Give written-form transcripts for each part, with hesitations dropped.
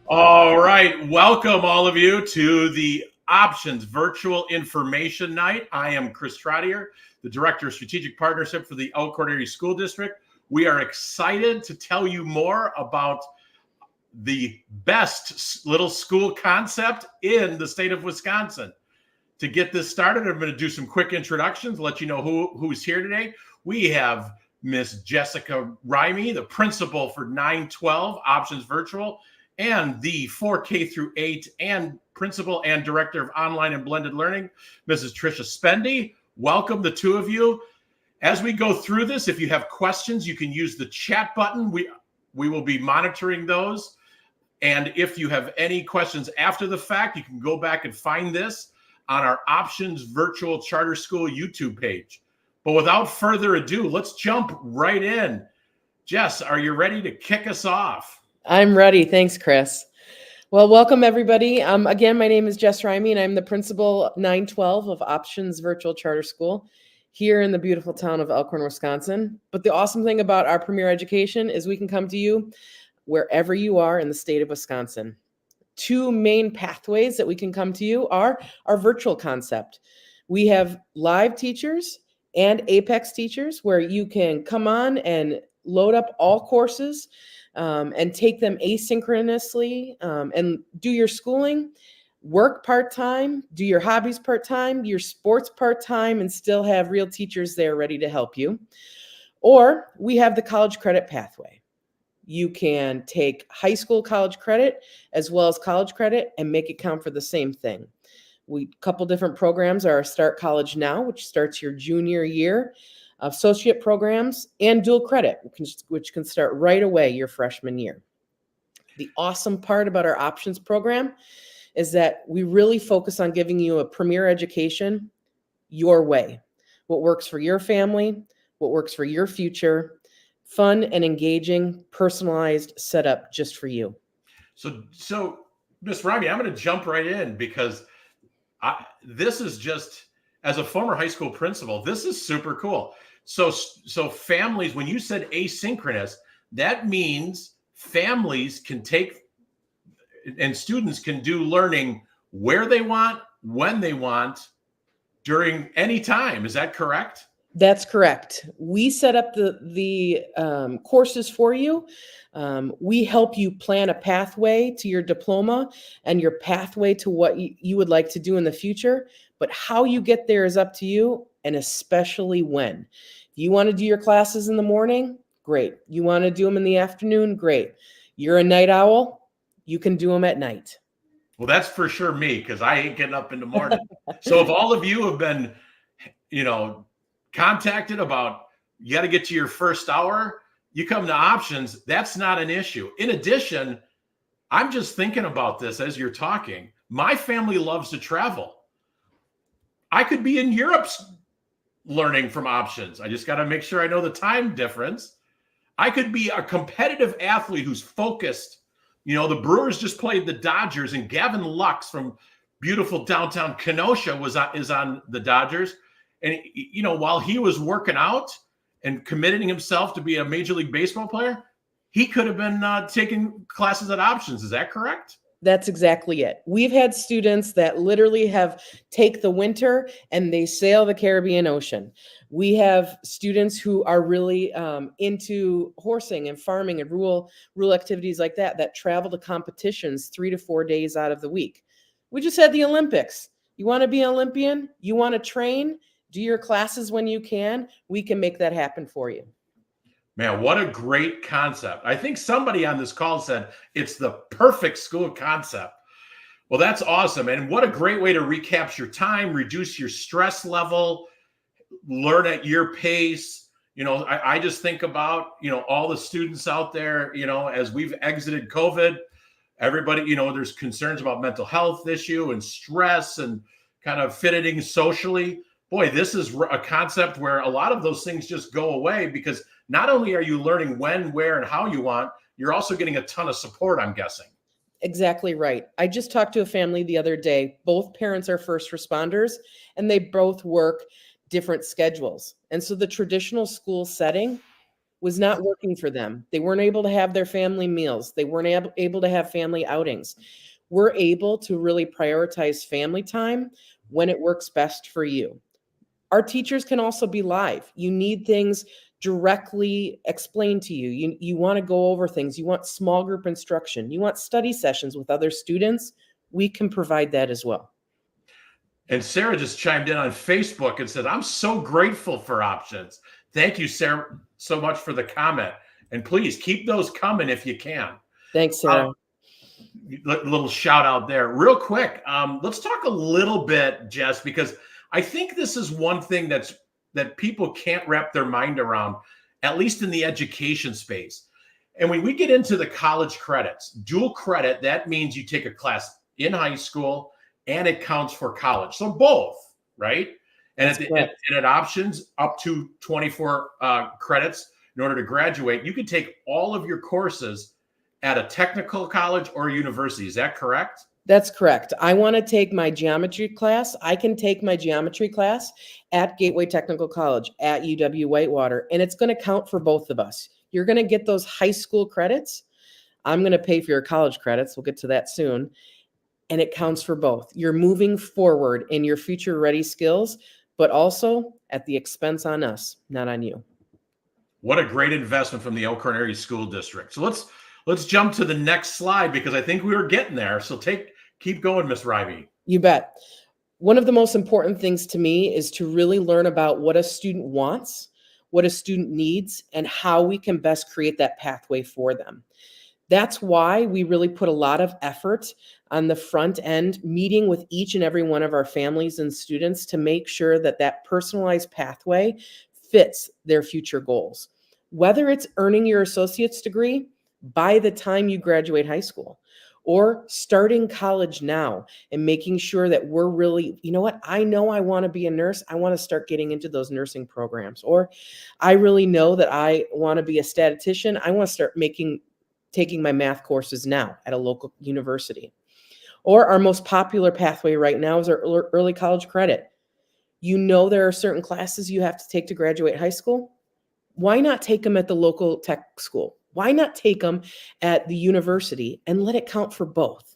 All right. Welcome, all of you, to the Options Virtual Information Night. I am Chris Trottier, the Director of Strategic Partnership for the Elkhorn Area School District. We are excited to tell you more about the best little school concept in the state of Wisconsin. To get this started, I'm going to do some quick introductions, let you know who's here today. We have Miss Jessica Rimey, the principal for 912 Options Virtual, and the 4K through 8 and principal and director of online and blended learning, Mrs. Tricia Spendy. Welcome, the two of you. As we go through this, if you have questions, you can use the chat button. We will be monitoring those. And if you have any questions after the fact, you can go back and find this on our Options Virtual Charter School YouTube page. But without further ado, let's jump right in. Jess, are you ready to kick us off? I'm ready. Thanks, Chris. Well, welcome everybody. Again, my name is Jess Rimey, and I'm the principal 912 of Options Virtual Charter School here in the beautiful town of Elkhorn, Wisconsin. But the awesome thing about our premier education is we can come to you wherever you are in the state of Wisconsin. Two main pathways that we can come to you are our virtual concept. We have live teachers and Apex teachers where you can come on and load up all courses and take them asynchronously and do your schooling, work part-time, do your hobbies part-time, your sports part-time, and still have real teachers there ready to help you. Or we have the college credit pathway. You can take high school college credit as well as college credit and make it count for the same thing. We couple different programs are Start College Now, which starts your junior year, associate programs, and dual credit, which can start right away your freshman year. The awesome part about our options program is that we really focus on giving you a premier education your way. What works for your family, what works for your future, fun and engaging, personalized setup just for you. So Ms. Rimey, I'm going to jump right in because this is just, as a former high school principal, this is super cool. So families, when you said asynchronous, that means families can take and students can do learning where they want, when they want, during any time. Is that correct? That's correct. We set up the courses for you. We help you plan a pathway to your diploma and your pathway to what you would like to do in the future. But how you get there is up to you, and especially when. If you want to do your classes in the morning, great. You want to do them in the afternoon, great. You're a night owl, you can do them at night. Well, that's for sure me, because I ain't getting up in the morning. So if all of you have been, contacted about you got to get to your first hour, you come to options, that's not an issue. In addition, I'm just thinking about this as you're talking. My family loves to travel. I could be in Europe learning from options. I just got to make sure I know the time difference. I could be a competitive athlete who's focused. The Brewers just played the Dodgers, and Gavin Lux from beautiful downtown Kenosha is on the Dodgers. And, while he was working out and committing himself to be a Major League Baseball player, he could have been taking classes at options. Is that correct? That's exactly it. We've had students that literally have take the winter and they sail the Caribbean Ocean. We have students who are really into horsing and farming and rural activities like that travel to competitions 3 to 4 days out of the week. We just had the Olympics. You want to be an Olympian? You want to train? Do your classes when you can. We can make that happen for you. Man, what a great concept. I think somebody on this call said it's the perfect school concept. Well, that's awesome. And what a great way to recapture time, reduce your stress level, learn at your pace. I just think about, all the students out there, as we've exited COVID, everybody, there's concerns about mental health issue and stress and kind of fitting socially. Boy, this is a concept where a lot of those things just go away, because not only are you learning when, where, and how you want, you're also getting a ton of support, I'm guessing. Exactly right. I just talked to a family the other day. Both parents are first responders, and they both work different schedules. And so the traditional school setting was not working for them. They weren't able to have their family meals. They weren't able to have family outings. We're able to really prioritize family time when it works best for you. Our teachers can also be live. You need things directly explained to you. You want to go over things. You want small group instruction. You want study sessions with other students. We can provide that as well. And Sarah just chimed in on Facebook and said, I'm so grateful for options. Thank you, Sarah, so much for the comment. And please keep those coming if you can. Thanks, Sarah. Little shout out there. Real quick, let's talk a little bit, Jess, because I think this is one thing that people can't wrap their mind around, at least in the education space. And when we get into the college credits, dual credit, that means you take a class in high school and it counts for college. So both, right? And at options up to 24 credits in order to graduate, you can take all of your courses at a technical college or university. Is that correct? That's correct. I want to take my geometry class. I can take my geometry class at Gateway Technical College at UW-Whitewater, and it's going to count for both of us. You're going to get those high school credits. I'm going to pay for your college credits. We'll get to that soon. And it counts for both. You're moving forward in your future ready skills, but also at the expense on us, not on you. What a great investment from the Elkhorn Area School District. So let's jump to the next slide because I think we were getting there. So keep going, Ms. Rivey. You bet. One of the most important things to me is to really learn about what a student wants, what a student needs, and how we can best create that pathway for them. That's why we really put a lot of effort on the front end, meeting with each and every one of our families and students to make sure that that personalized pathway fits their future goals. Whether it's earning your associate's degree by the time you graduate high school, or starting college now and making sure that we're really, you know what, I know I want to be a nurse. I want to start getting into those nursing programs. Or I really know that I want to be a statistician. I want to start taking my math courses now at a local university. Or our most popular pathway right now is our early college credit. You know there are certain classes you have to take to graduate high school. Why not take them at the local tech school? Why not take them at the university and let it count for both?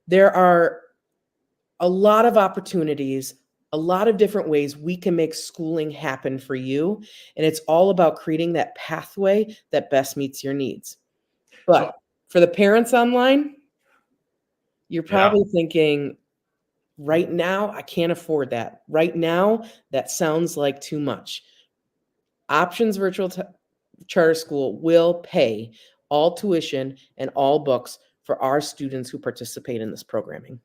There are a lot of opportunities, a lot of different ways we can make schooling happen for you. And it's all about creating that pathway that best meets your needs. But for the parents online, you're probably thinking, right now, I can't afford that. Right now, that sounds like too much. Options Virtual Charter School will pay all tuition and all books for our students who participate in this programming.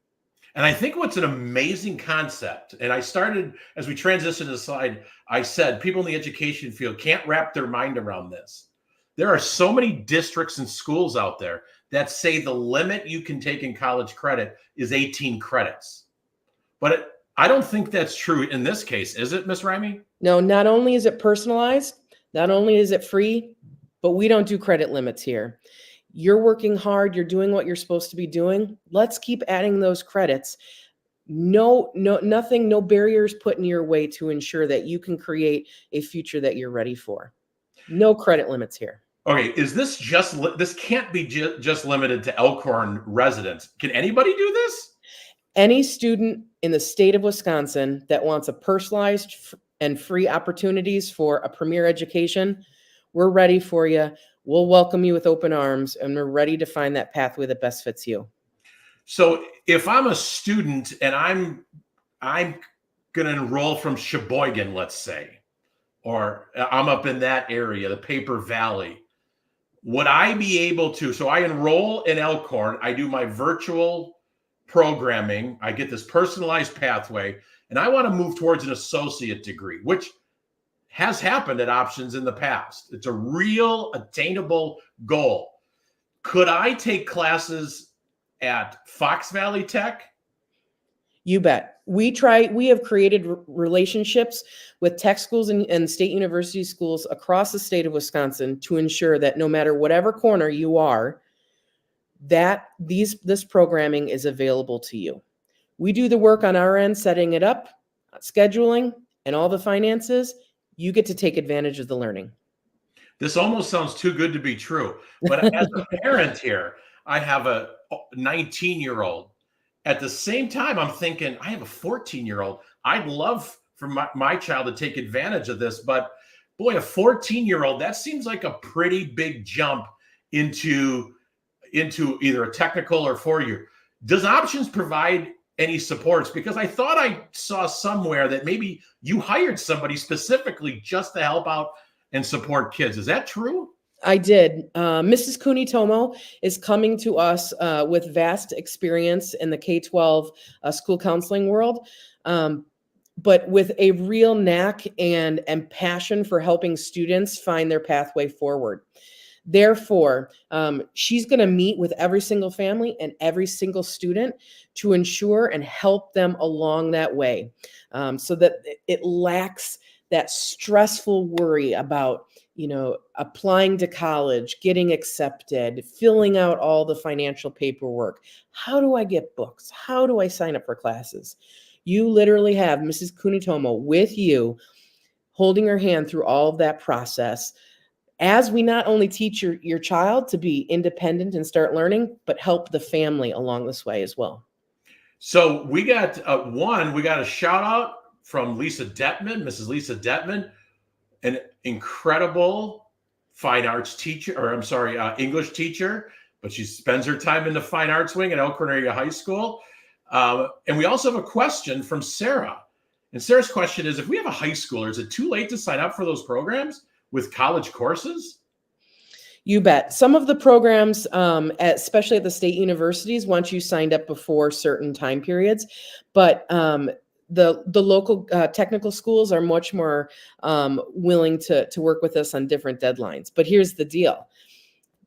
And I think what's an amazing concept, and I started, as we transitioned to the slide, I said people in the education field can't wrap their mind around this. There are so many districts and schools out there that say the limit you can take in college credit is 18 credits. But I don't think that's true in this case, is it, Ms. Rivey? No, not only is it personalized, not only is it free, but we don't do credit limits here. You're working hard. You're doing what you're supposed to be doing. Let's keep adding those credits. Nothing, no barriers put in your way to ensure that you can create a future that you're ready for. No credit limits here. Okay, is this this can't be just limited to Elkhorn residents. Can anybody do this? Any student in the state of Wisconsin that wants a personalized and free opportunities for a premier education, we're ready for you. We'll welcome you with open arms, and we're ready to find that pathway that best fits you. So if I'm a student and I'm going to enroll from Sheboygan, let's say, or I'm up in that area, the Paper Valley, would I be able to, so I enroll in Elkhorn, I do my virtual programming, I get this personalized pathway, and I want to move towards an associate degree, which has happened at Options in the past. It's a real attainable goal. Could I take classes at Fox Valley Tech? You bet. We have created relationships with tech schools and state university schools across the state of Wisconsin to ensure that no matter whatever corner you are, that this programming is available to you. We do the work on our end, setting it up, scheduling, and all the finances. You get to take advantage of the learning. This almost sounds too good to be true. But as a parent here, I have a 19-year-old. At the same time, I'm thinking, I have a 14-year-old. I'd love for my child to take advantage of this. But boy, a 14-year-old, that seems like a pretty big jump into either a technical or 4-year. Does Options provide any supports? Because I thought I saw somewhere that maybe you hired somebody specifically just to help out and support kids. Is that true? I did. Mrs. Kunitomo is coming to us with vast experience in the K-12 school counseling world, but with a real knack and passion for helping students find their pathway forward. Therefore, she's going to meet with every single family and every single student to ensure and help them along that way, so that it lacks that stressful worry about, applying to college, getting accepted, filling out all the financial paperwork. How do I get books? How do I sign up for classes? You literally have Mrs. Kunitomo with you, holding her hand through all of that process, as we not only teach your child to be independent and start learning, but help the family along this way as well. So we got a shout out from Lisa Detman, Mrs. Lisa Detman, an incredible fine arts teacher, English teacher, but she spends her time in the fine arts wing at Elkhorn Area High School. And we also have a question from Sarah. And Sarah's question is, if we have a high schooler, is it too late to sign up for those programs with college courses? You bet. Some of the programs, especially at the state universities, want you signed up before certain time periods, but the local technical schools are much more willing to work with us on different deadlines. But here's the deal.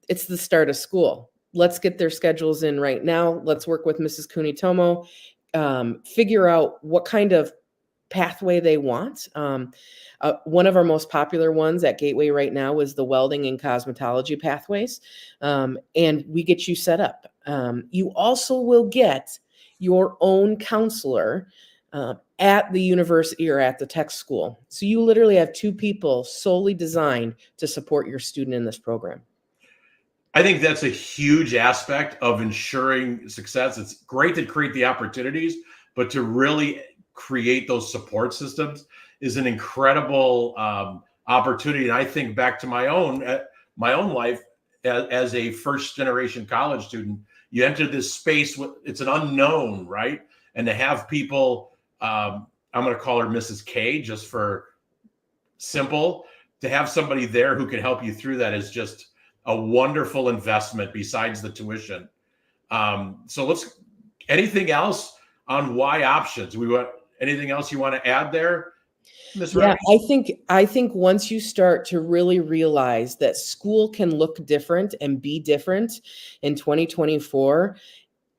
It's the start of school. Let's get their schedules in right now. Let's work with Mrs. Kunitomo, figure out what kind of pathway they want. One of our most popular ones at Gateway right now is the welding and cosmetology pathways. And we get you set up. You also will get your own counselor at the university or at the tech school. So you literally have two people solely designed to support your student in this program. I think that's a huge aspect of ensuring success. It's great to create the opportunities, but to really create those support systems is an incredible opportunity. And I think back to my own life as a first generation college student. You enter this space, it's an unknown, right? And to have people, I'm going to call her Mrs. K just for simple, to have somebody there who can help you through that is just a wonderful investment besides the tuition. So anything else on why Options? Anything else you want to add there, Ms. Yeah, Remy? I think once you start to really realize that school can look different and be different in 2024,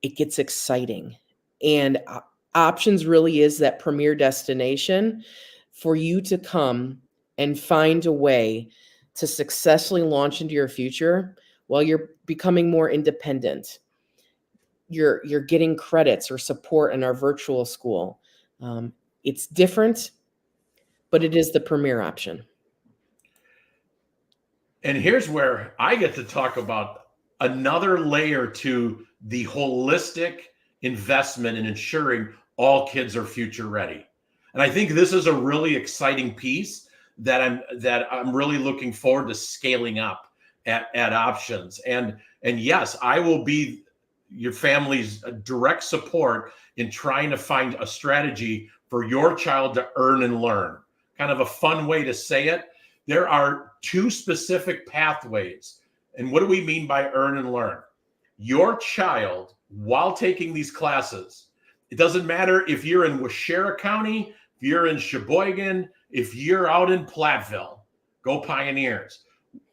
it gets exciting. And Options really is that premier destination for you to come and find a way to successfully launch into your future while you're becoming more independent. You're getting credits or support in our virtual school. It's different, but it is the premier option. And here's where I get to talk about another layer to the holistic investment in ensuring all kids are future ready. And I think this is a really exciting piece that I'm really looking forward to scaling up at Options. And yes, I will be your family's direct support in trying to find a strategy for your child to earn and learn. Kind of a fun way to say it. There are two specific pathways. And what do we mean by earn and learn? Your child, while taking these classes, it doesn't matter if you're in Waushara County, if you're in Sheboygan, if you're out in Platteville, go Pioneers.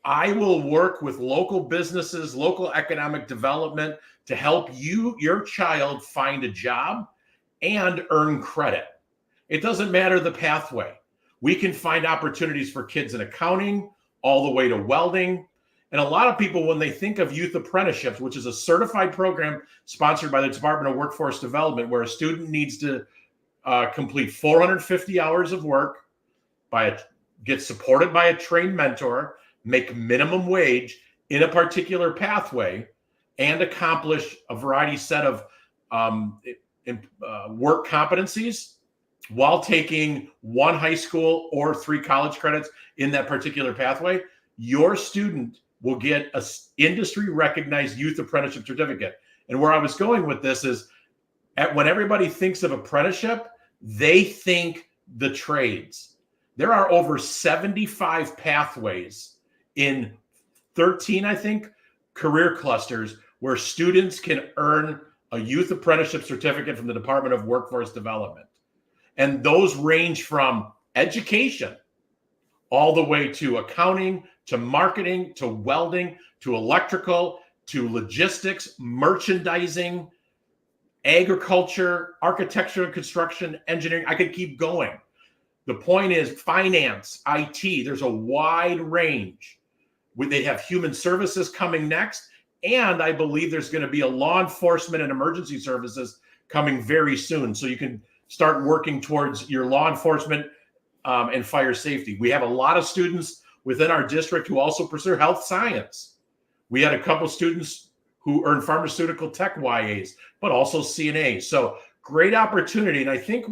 I will work with local businesses, local economic development to help your child find a job and earn credit. It doesn't matter the pathway. We can find opportunities for kids in accounting, all the way to welding. And a lot of people, when they think of youth apprenticeships, which is a certified program sponsored by the Department of Workforce Development, where a student needs to complete 450 hours of work, get supported by a trained mentor, make minimum wage in a particular pathway, and accomplish a variety set of work competencies while taking 1 high school or 3 college credits in that particular pathway, your student will get an industry recognized youth apprenticeship certificate. And where I was going with this is, when everybody thinks of apprenticeship, they think the trades. There are over 75 pathways in 13, I think, career clusters where students can earn a youth apprenticeship certificate from the Department of Workforce Development. And those range from education all the way to accounting, to marketing, to welding, to electrical, to logistics, merchandising, agriculture, architecture and construction, engineering. I could keep going. The point is finance, IT, there's a wide range. They have human services coming next. And I believe there's going to be a law enforcement and emergency services coming very soon. So you can start working towards your law enforcement and fire safety. We have a lot of students within our district who also pursue health science. We had a couple students who earned pharmaceutical tech YAs, but also CNAs. So great opportunity. And I think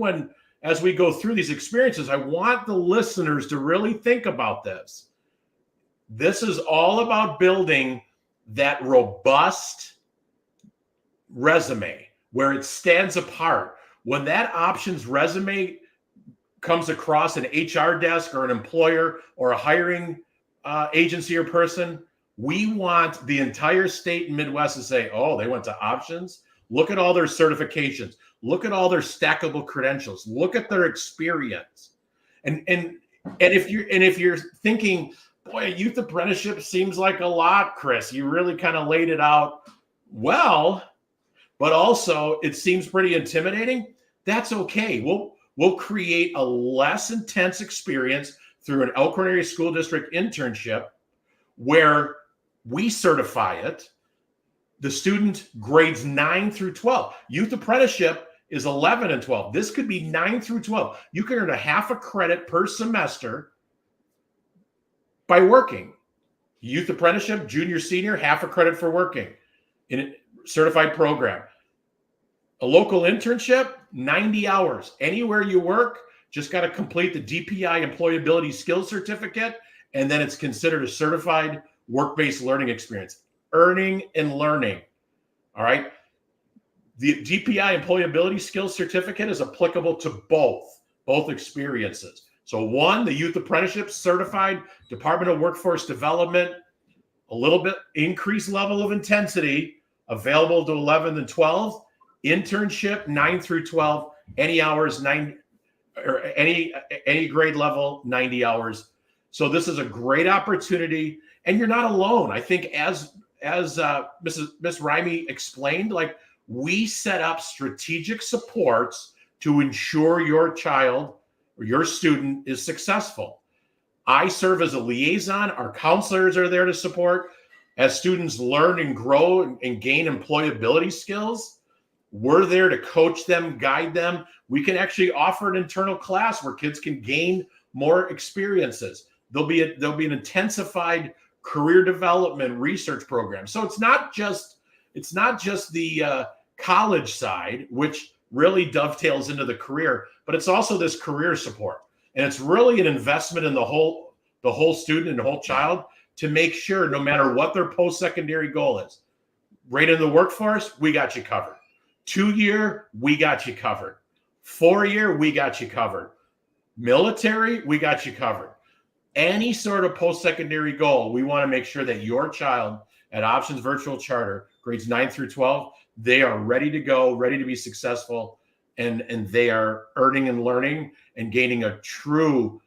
as we go through these experiences, I want the listeners to really think about this. This is all about building that robust resume where it stands apart. When that options resume comes across an HR desk or an employer or a hiring agency or person, we want the entire state and Midwest to say, oh, they went to options. Look at all their certifications. Look at all their stackable credentials. Look at their experience. And if you're thinking, boy, a youth apprenticeship seems like a lot, Chris, you really kind of laid it out well, but also it seems pretty intimidating. That's okay. We'll create a less intense experience through an Elkhorn Area School District internship where we certify it. The student grades 9 through 12. Youth apprenticeship is 11 and 12. This could be 9 through 12. You can earn a half a credit per semester by working. Youth apprenticeship, junior, senior, half a credit for working in a certified program. A local internship, 90 hours. Anywhere you work, just got to complete the DPI employability skills certificate, and then it's considered a certified work-based learning experience. Earning and learning. All right. The DPI employability skills certificate is applicable to both experiences. So 1, the youth apprenticeship certified Department of Workforce Development, a little bit increased level of intensity, available to 11 and 12. Internship 9 through 12, any hours 9 or any grade level 90 hours. So this is a great opportunity, and you're not alone. I think as Miss Rimey explained, like, we set up strategic supports to ensure your child or your student is successful. I serve as a liaison. Our counselors are there to support. As students learn and grow and gain employability skills, we're there to coach them, guide them. We can actually offer an internal class where kids can gain more experiences. There'll be an intensified career development research program. So it's not just the college side, which really dovetails into the career, but it's also this career support. And it's really an investment in the whole student and the whole child to make sure no matter what their post-secondary goal is, right in the workforce, we got you covered. 2-year, we got you covered. 4-year, we got you covered. Military, we got you covered. Any sort of post-secondary goal, we want to make sure that your child at Options Virtual Charter, grades 9 through 12, they are ready to go, ready to be successful, and they are earning and learning and gaining a true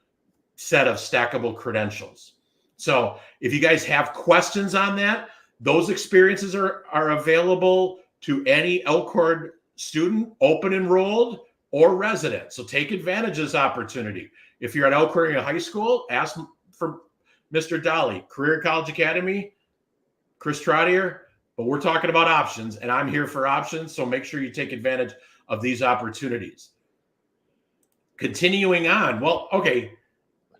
set of stackable credentials. So if you guys have questions on that, those experiences are available to any Elkhorn student, open enrolled or resident. So take advantage of this opportunity. If you're at Elkhorn Area High School, ask for Mr. Dolly, Career and College Academy, Chris Trottier, but we're talking about options, and I'm here for options, so make sure you take advantage of these opportunities. Continuing on, well, okay,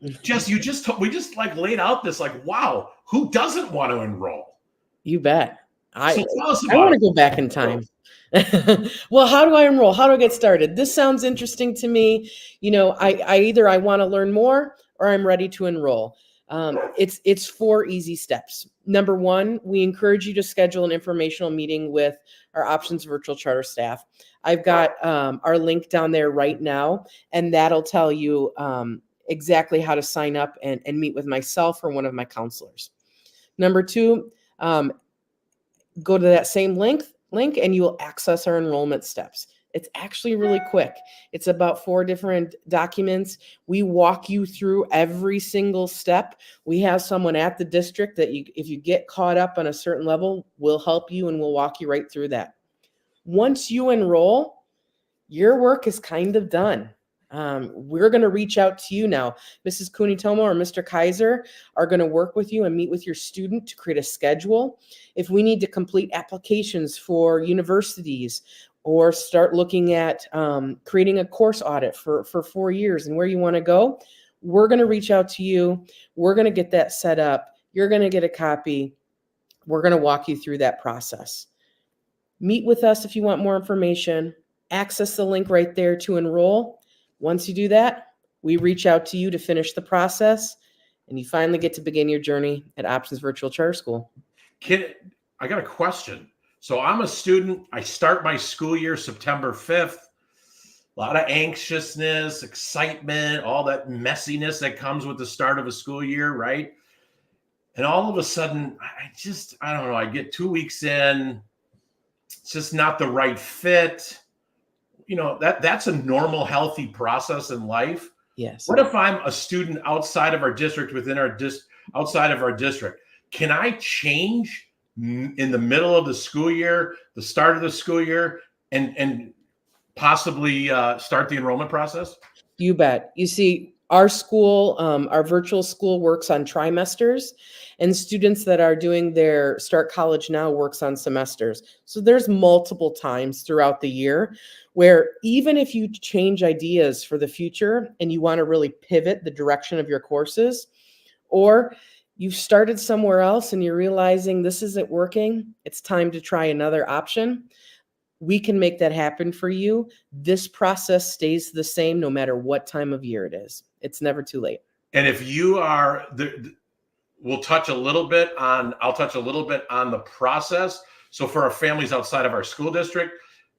we just like laid out this like, wow, who doesn't want to enroll? You bet. I So tell us I want about to go back in time. Well, how do I enroll? How do I get started? This sounds interesting to me. I either I want to learn more or I'm ready to enroll. It's 4 easy steps. Number one, we encourage you to schedule an informational meeting with our Options Virtual Charter staff. I've got our link down there right now, and that'll tell you exactly how to sign up and meet with myself or one of my counselors. Number two, go to that same link and you will access our enrollment steps. It's actually really quick. It's about 4 different documents. We walk you through every single step. We have someone at the district that if you get caught up on a certain level, we'll help you and we'll walk you right through that. Once you enroll, your work is kind of done. We're going to reach out to you now. Mrs. Kunitomo or Mr. Kaiser are going to work with you and meet with your student to create a schedule. If we need to complete applications for universities or start looking at creating a course audit for 4 years and where you want to go, we're going to reach out to you. We're going to get that set up. You're going to get a copy. We're going to walk you through that process. Meet with us if you want more information. Access the link right there to enroll. Once you do that, we reach out to you to finish the process, and you finally get to begin your journey at Options Virtual Charter School. I got a question. So I'm a student. I start my school year September 5th. A lot of anxiousness, excitement, all that messiness that comes with the start of a school year, right? And all of a sudden, I don't know, I get 2 weeks in. It's just not the right fit. That's a normal, healthy process in life. Yes. What if I'm a student outside of our district, outside of our district? Can I change in the middle of the school year, the start of the school year, and possibly start the enrollment process? You bet. You see, our school, our virtual school works on trimesters, and students that are doing their Start College Now works on semesters. So there's multiple times throughout the year where even if you change ideas for the future and you want to really pivot the direction of your courses, or you've started somewhere else and you're realizing this isn't working, it's time to try another option, we can make that happen for you. This process stays the same no matter what time of year it is. It's never too late. And if you are, I'll touch a little bit on the process. So for our families outside of our school district,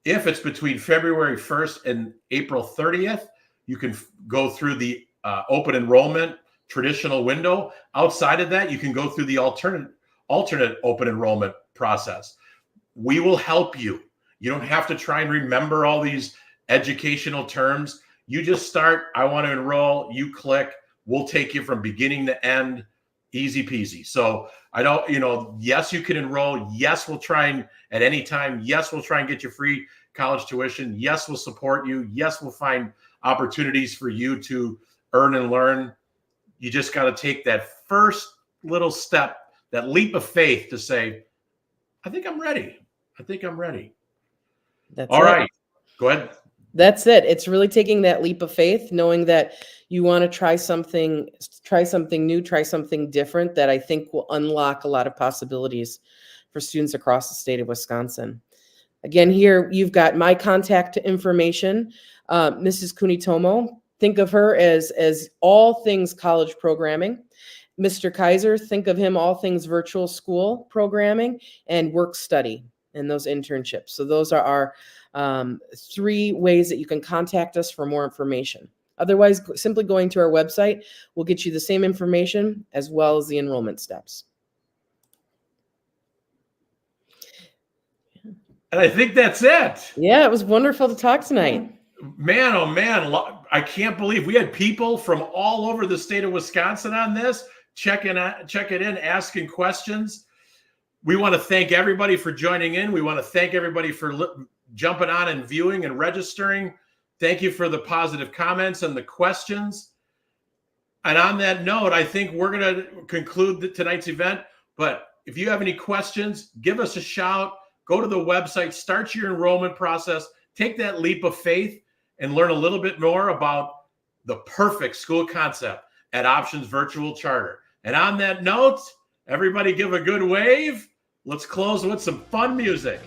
if it's between February 1st and April 30th, you can go through the open enrollment traditional window. Outside of that, you can go through the alternate open enrollment process. We will help you. You don't have to try and remember all these educational terms. You just start, I want to enroll, you click, we'll take you from beginning to end, easy peasy. So yes, you can enroll. Yes, we'll try and at any time. Yes, we'll try and get you free college tuition. Yes, we'll support you. Yes, we'll find opportunities for you to earn and learn. You just got to take that first little step, that leap of faith to say, I think I'm ready. That's all it. Right. Go ahead. That's it. It's really taking that leap of faith, knowing that you want to try something new, try something different that I think will unlock a lot of possibilities for students across the state of Wisconsin. Again, here you've got my contact information. Mrs. Kunitomo, think of her as all things college programming. Mr. Kaiser, think of him all things virtual school programming and work study and those internships. So those are our 3 ways that you can contact us for more information. Otherwise, simply going to our website will get you the same information as well as the enrollment steps. And I think that's it. Yeah, it was wonderful to talk tonight. Man, oh man, I can't believe we had people from all over the state of Wisconsin on this, checking in, asking questions. We want to thank everybody for joining in. We want to thank everybody for jumping on and viewing and registering. Thank you for the positive comments and the questions. And on that note, I think we're going to conclude tonight's event. But if you have any questions, give us a shout. Go to the website, start your enrollment process, take that leap of faith, and learn a little bit more about the perfect school concept at Options Virtual Charter. And on that note, everybody give a good wave. Let's close with some fun music.